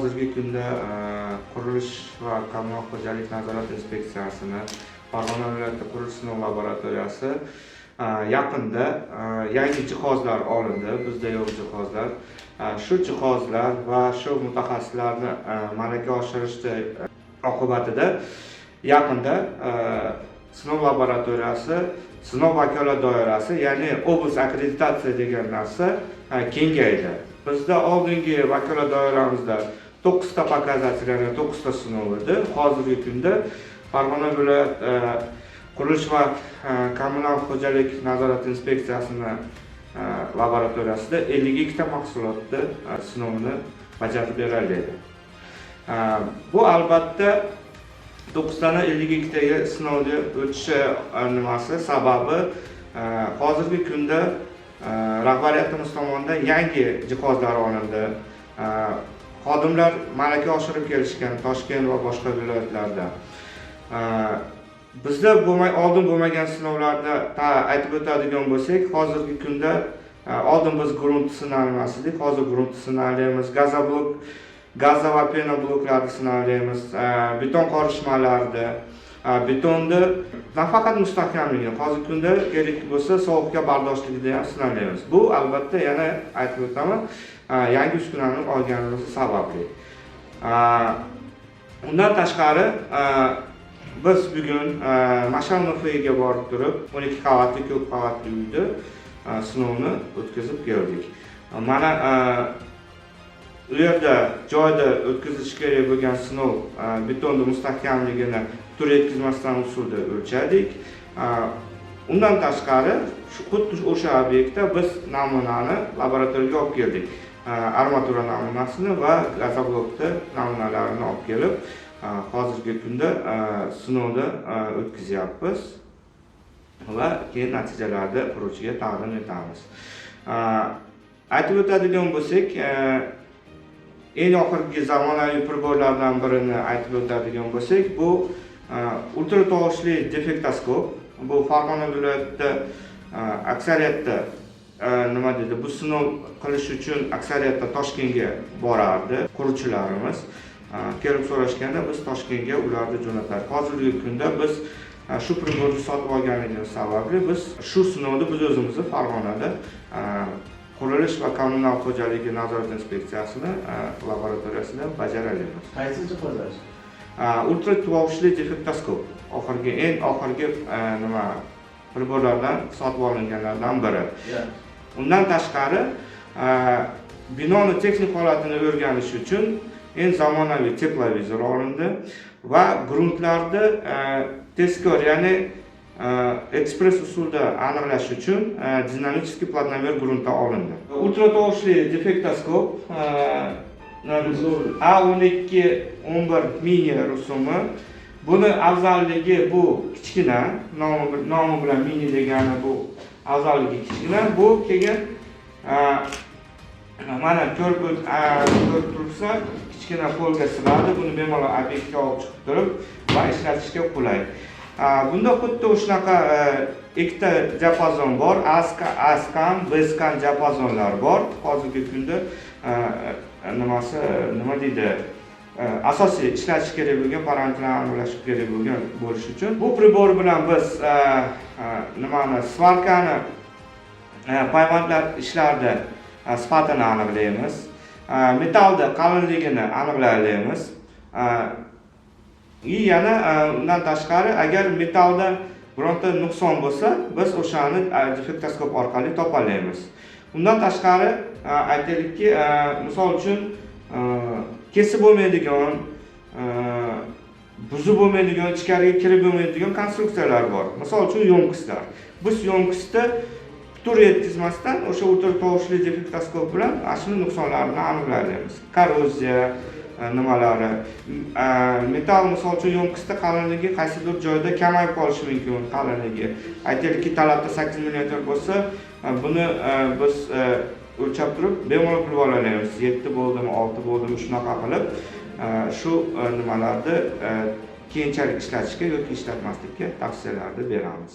hozirgi kunda qurilish va kommunal xo'jalik nazorat inspeksiyasini Farg'ona viloyati qurilish sinov laboratoriyasi yaqinda yangi jihozlar olindi. Bizda yo'q jihozlar. Shu jihozlar va shu mutaxassislarni malaka oshirishda oqibatida yaqinda sinov laboratoriyasi, sinov vakolat doirasi, ya'ni oblast akkreditatsiya degan narsa kengaydi. Bizda oldingi vakolat doiramizda 9 ta pokazatellarga 9 ta sinov edi. Hozirgi kunda Farg'ona viloyat qurilish va kommunal xo'jalik nazorat inspeksiyasini laboratoriyasida 52 ta mahsulotni sinovini bajarib beradi. Bu albatta 9 tani 52 taga sinovni o'tishi nimasi sababi hozirgi kunda rahbariyatimiz tomonidan yangi jihozlar olindi. Xodimlar malaka oshirib kelishgan Toshkent va boshqa viloyatlarda. Bizda oldin bo'lmagan sinovlarda aytib o'tadigan bo'lsak, hozirgi kunda oldin biz grunt sinalmasdik, hozir grunt sinalaymiz, gaza va pena bloklarni sinalaymiz, beton qorishmalarni, betonni nafaqat mustahkamligini, hozirgi kunda kerak bo'lsa sovuqga bardoshligini ham sinalaymiz. Bu albatta yana aytib o'taman, yangi uskunani olganimiz sababli. Undan tashqari biz bugun Mashal MFIga borib turib 12 qavatli ko'p qavatli uyda sinovni o'tkazib keldik. Mana u yerda joyda o'tkazish kerak bo'lgan sinov betonni mustahkamligini tur yetkazmasdan usulda o'lchadik. Undan tashqari xuddi o'sha obyektda biz namunani laboratoriyaga olib keldik. Armatura namunasini va gazoblokni namunalarini olib kelib, hozirgi kunda sinovni o'tkazyapmiz va keyin natijalarni quruvchiga taqdim etamiz. Aytib o'tadigan bo'lsak, eng oxirgi zamonaviy priborlardan birini aytib o'tadigan bo'lsak, bu ultra tovushli defektoskop. Bu Farg'ona viloyatida aksariyatda nima deydi, bu sinov qilish uchun aksariyatda Toshkentga borardi quruvchilarimiz. Kelib so'rashganda biz Toshkentga ularni jo'natardik. Hozirgi kunda biz shu priborni sotib olganligimiz sababli biz shu sinovni biz o'zimizni Farg'onada qurilish va kommunal xo'jaligi nazorat inspeksiyasini laboratoriyasida bajaramiz. Qaysi jihozlar? Ultra tovushli defektoskop eng oxirgi nima priborlardan sotib olinganlardan biri. Undan tashqari binoni texnik holatini o'rganish uchun eng zamonaviy teplovizor olindi va gruntlarni tezkor, ya'ni ekspress usulda aniqlash uchun dinamический платномер grunta olindi. Ultra tovushli defektoskop A1211 mini rusumi. Buni afzalligi bu kichkina, nomi bilan mini degani bu afzalligi kichkina. Bu keyin mana ko'rib tursa kichkina polga sig'adi. Buni bemalol obyektga olib chiqib turib va ishlatishga qulay. Bunda xuddi o'shunaqa ikkita diapazon bor, A-scan, B-scan diapazonlar bor. Hozirgi kunda nima deydi, asosiy ishlatish kerak bo'lgan parametrlarni aniqlash kerak bo'lish uchun bu pribor bilan biz svarkani payvandlar ishlarida sifatini aniqlaymiz, metallda qalinligini aniqlaymiz. Yana undan tashqari agar metallda bironta nuqson bo'lsa, biz o'shani defektoskop orqali topalaymiz. Undan tashqari aytaylikki, misol uchun kesib bo'lmaydigan, buzib bo'lmaydigan, ichkariga kirib bo'lmaydigan konstruksiyalar bor. Misol uchun yo'nqislar. Biz yo'nqisda tur yetkazmasdan o'sha ultra tovushli defektoskop bilan ashuni nuqsonlarini aniqlaymiz. Korroziya nimalari, metall misol uchun yo'nqisda qalinligi qaysidir joyda kamayib qolishi mumkin qalinligi. Aytaylikki, talabda 8 mm bo'lsa, buni biz o'lchab turib bemalol qilib olamiz. 7 bo'ldimi, 6 bo'ldimi shunaqa qilib shu nimalarni keyinchalik ishlatishga yoki ishlatmaslikka tavsiyalarni beramiz.